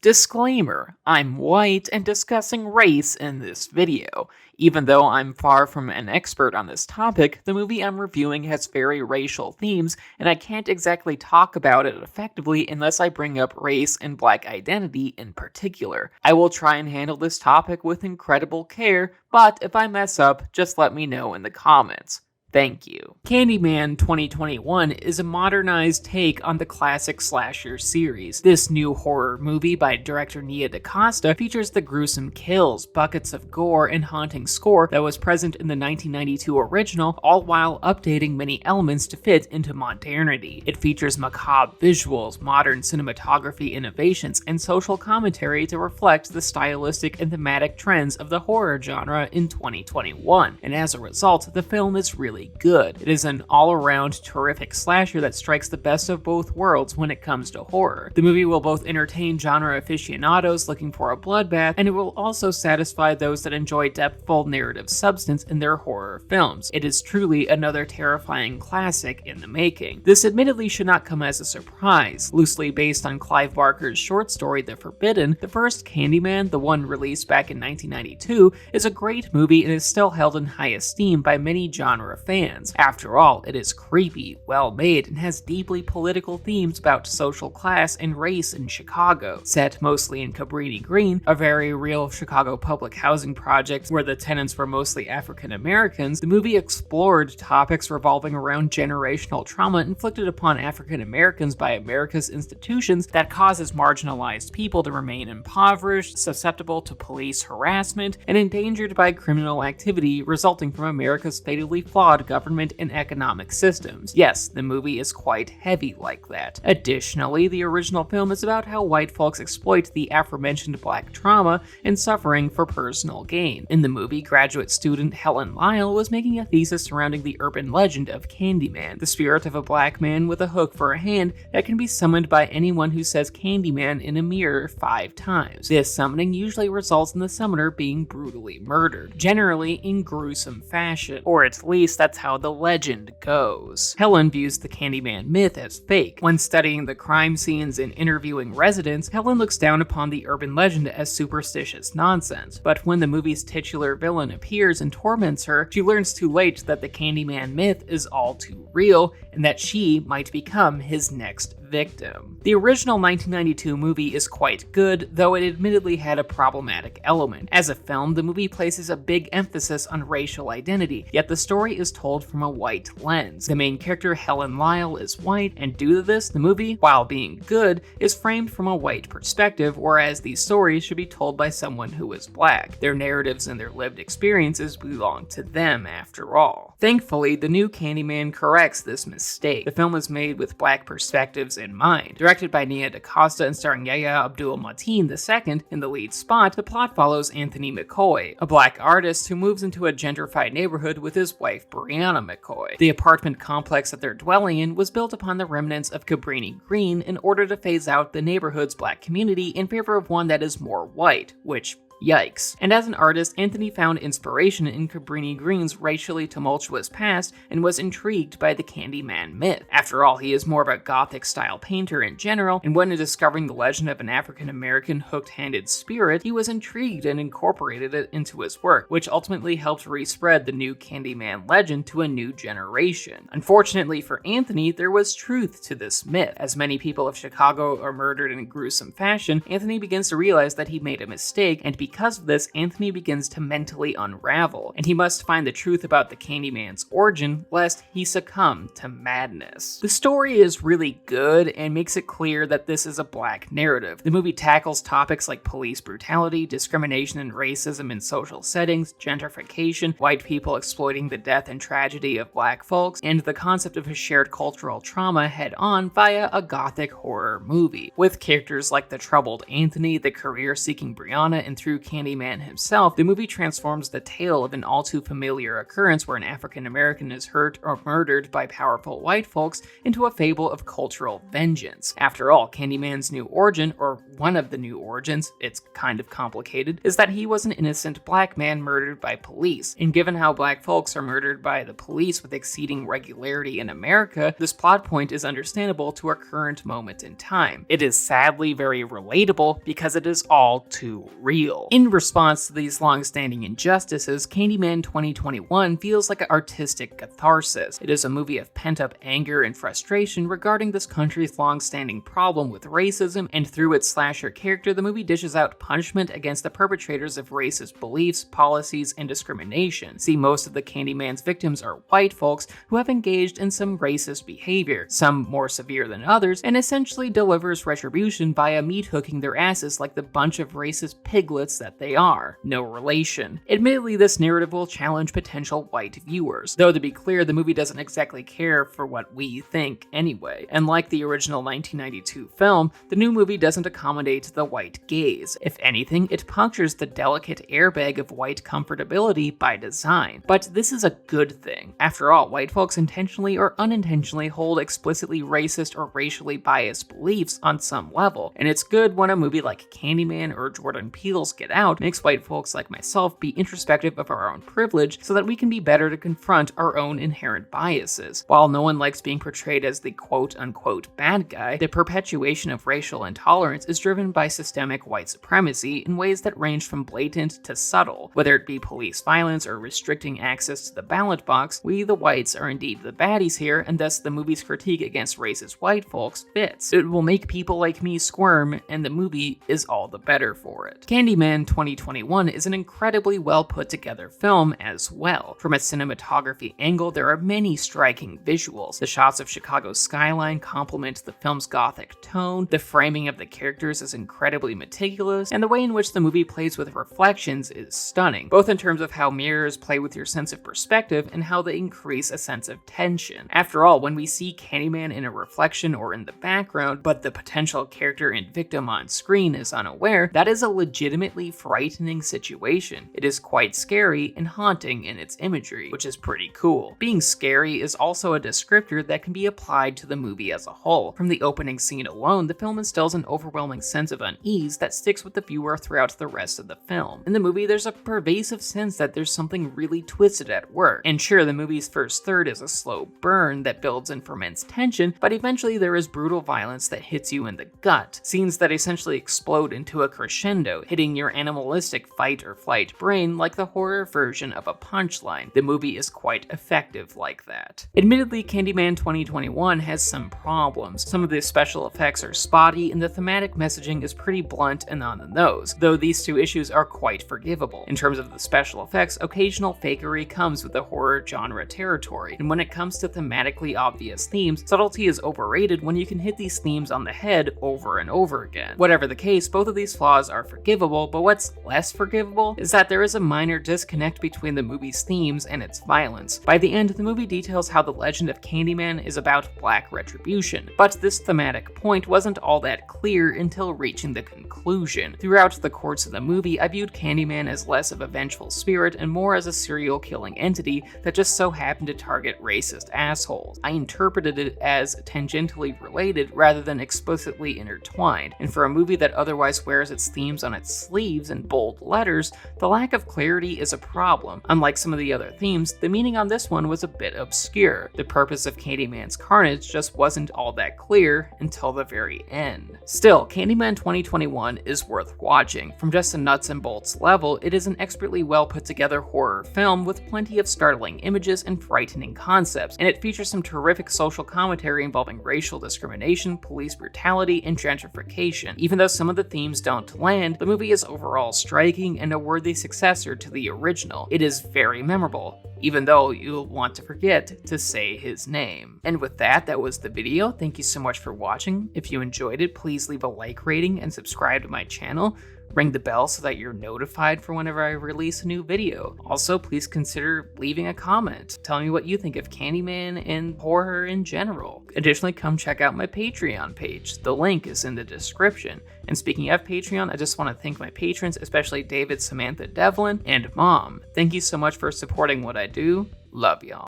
Disclaimer: I'm white and discussing race in this video. Even though I'm far from an expert on this topic, the movie I'm reviewing has very racial themes, and I can't exactly talk about it effectively unless I bring up race and black identity in particular. I will try and handle this topic with incredible care, but if I mess up, just let me know in the comments. Thank you. Candyman 2021 is a modernized take on the classic slasher series. This new horror movie by director Nia DaCosta features the gruesome kills, buckets of gore, and haunting score that was present in the 1992 original, all while updating many elements to fit into modernity. It features macabre visuals, modern cinematography innovations, and social commentary to reflect the stylistic and thematic trends of the horror genre in 2021. And as a result, the film is really good. It is an all-around terrific slasher that strikes the best of both worlds when it comes to horror. The movie will both entertain genre aficionados looking for a bloodbath, and it will also satisfy those that enjoy depthful narrative substance in their horror films. It is truly another terrifying classic in the making. This admittedly should not come as a surprise. Loosely based on Clive Barker's short story The Forbidden, the first Candyman, the one released back in 1992, is a great movie and is still held in high esteem by many genre fans. After all, it is creepy, well made, and has deeply political themes about social class and race in Chicago. Set mostly in Cabrini Green, a very real Chicago public housing project where the tenants were mostly African Americans, the movie explored topics revolving around generational trauma inflicted upon African Americans by America's institutions that causes marginalized people to remain impoverished, susceptible to police harassment, and endangered by criminal activity resulting from America's fatally flawed government and economic systems. Yes, the movie is quite heavy like that. Additionally, the original film is about how white folks exploit the aforementioned black trauma and suffering for personal gain. In the movie, graduate student Helen Lyle was making a thesis surrounding the urban legend of Candyman, the spirit of a black man with a hook for a hand that can be summoned by anyone who says Candyman in a mirror 5 times. This summoning usually results in the summoner being brutally murdered, generally in gruesome fashion, or at least that's how the legend goes. Helen views the Candyman myth as fake. When studying the crime scenes and interviewing residents, Helen looks down upon the urban legend as superstitious nonsense. But when the movie's titular villain appears and torments her, she learns too late that the Candyman myth is all too real and that she might become his next victim. The original 1992 movie is quite good, though it admittedly had a problematic element. As a film, the movie places a big emphasis on racial identity, yet the story is told from a white lens. The main character, Helen Lyle, is white, and due to this, the movie, while being good, is framed from a white perspective, whereas these stories should be told by someone who is black. Their narratives and their lived experiences belong to them, after all. Thankfully, the new Candyman corrects this mistake. The film is made with black perspectives in mind. Directed by Nia DaCosta and starring Yahya Abdul-Mateen II in the lead spot, the plot follows Anthony McCoy, a black artist who moves into a gentrified neighborhood with his wife Brianna McCoy. The apartment complex that they're dwelling in was built upon the remnants of Cabrini Green in order to phase out the neighborhood's black community in favor of one that is more white, which yikes. And as an artist, Anthony found inspiration in Cabrini Green's racially tumultuous past and was intrigued by the Candyman myth. After all, he is more of a gothic-style painter in general, and when discovering the legend of an African-American hooked-handed spirit, he was intrigued and incorporated it into his work, which ultimately helped respread the new Candyman legend to a new generation. Unfortunately for Anthony, there was truth to this myth. As many people of Chicago are murdered in a gruesome fashion, Anthony begins to realize that he made a mistake, and because of this, Anthony begins to mentally unravel, and he must find the truth about the Candyman's origin, lest he succumb to madness. The story is really good and makes it clear that this is a black narrative. The movie tackles topics like police brutality, discrimination and racism in social settings, gentrification, white people exploiting the death and tragedy of black folks, and the concept of a shared cultural trauma head-on via a gothic horror movie. With characters like the troubled Anthony, the career-seeking Brianna, and through Candyman himself, the movie transforms the tale of an all too familiar occurrence where an African American is hurt or murdered by powerful white folks into a fable of cultural vengeance. After all, Candyman's new origin, or one of the new origins, it's kind of complicated, is that he was an innocent black man murdered by police. And given how black folks are murdered by the police with exceeding regularity in America, this plot point is understandable to our current moment in time. It is sadly very relatable because it is all too real. In response to these long-standing injustices, Candyman 2021 feels like an artistic catharsis. It is a movie of pent-up anger and frustration regarding this country's long-standing problem with racism, and through its slasher character, the movie dishes out punishment against the perpetrators of racist beliefs, policies, and discrimination. See, most of the Candyman's victims are white folks who have engaged in some racist behavior, some more severe than others, and essentially delivers retribution via meat-hooking their asses like the bunch of racist piglets that they are. No relation. Admittedly, this narrative will challenge potential white viewers, though to be clear, the movie doesn't exactly care for what we think anyway. And like the original 1992 film, the new movie doesn't accommodate the white gaze. If anything, it punctures the delicate airbag of white comfortability by design. But this is a good thing. After all, white folks intentionally or unintentionally hold explicitly racist or racially biased beliefs on some level, and it's good when a movie like Candyman or Jordan Peele's Get Out makes white folks like myself be introspective of our own privilege so that we can be better to confront our own inherent biases. While no one likes being portrayed as the quote-unquote bad guy, the perpetuation of racial intolerance is driven by systemic white supremacy in ways that range from blatant to subtle. Whether it be police violence or restricting access to the ballot box, we the whites are indeed the baddies here, and thus the movie's critique against racist white folks fits. It will make people like me squirm, and the movie is all the better for it. Candyman 2021 is an incredibly well put together film as well. From a cinematography angle, there are many striking visuals. The shots of Chicago's skyline complement the film's gothic tone, the framing of the characters is incredibly meticulous, and the way in which the movie plays with reflections is stunning, both in terms of how mirrors play with your sense of perspective and how they increase a sense of tension. After all, when we see Candyman in a reflection or in the background, but the potential character and victim on screen is unaware, that is a legitimately frightening situation. It is quite scary and haunting in its imagery, which is pretty cool. Being scary is also a descriptor that can be applied to the movie as a whole. From the opening scene alone, the film instills an overwhelming sense of unease that sticks with the viewer throughout the rest of the film. In the movie, there's a pervasive sense that there's something really twisted at work. And sure, the movie's first third is a slow burn that builds and ferments tension, but eventually there is brutal violence that hits you in the gut. Scenes that essentially explode into a crescendo, hitting your animalistic fight or flight brain like the horror version of a punchline. The movie is quite effective like that. Admittedly, Candyman 2021 has some problems. Some of the special effects are spotty, and the thematic messaging is pretty blunt and on the nose, though these two issues are quite forgivable. In terms of the special effects, occasional fakery comes with the horror genre territory, and when it comes to thematically obvious themes, subtlety is overrated when you can hit these themes on the head over and over again. Whatever the case, both of these flaws are forgivable, but what's less forgivable is that there is a minor disconnect between the movie's themes and its violence. By the end, the movie details how the legend of Candyman is about black retribution, but this thematic point wasn't all that clear until reaching the conclusion. Throughout the course of the movie, I viewed Candyman as less of a vengeful spirit and more as a serial killing entity that just so happened to target racist assholes. I interpreted it as tangentially related rather than explicitly intertwined, and for a movie that otherwise wears its themes on its sleeves in bold letters, the lack of clarity is a problem. Unlike some of the other themes, the meaning on this one was a bit obscure. The purpose of Candyman's carnage just wasn't all that clear until the very end. Still, Candyman 2021 is worth watching. From just a nuts and bolts level, it is an expertly well put together horror film with plenty of startling images and frightening concepts, and it features some terrific social commentary involving racial discrimination, police brutality, and gentrification. Even though some of the themes don't land, the movie is overall striking and a worthy successor to the original. It is very memorable, even though you'll want to forget to say his name. And with that, that was the video. Thank you so much for watching. If you enjoyed it, please leave a like rating and subscribe to my channel. Ring the bell so that you're notified for whenever I release a new video. Also, please consider leaving a comment telling me what you think of Candyman and horror in general. Additionally, come check out my Patreon page. The link is in the description. And speaking of Patreon, I just want to thank my patrons, especially David, Samantha, Devlin, and Mom. Thank you so much for supporting what I do. Love y'all.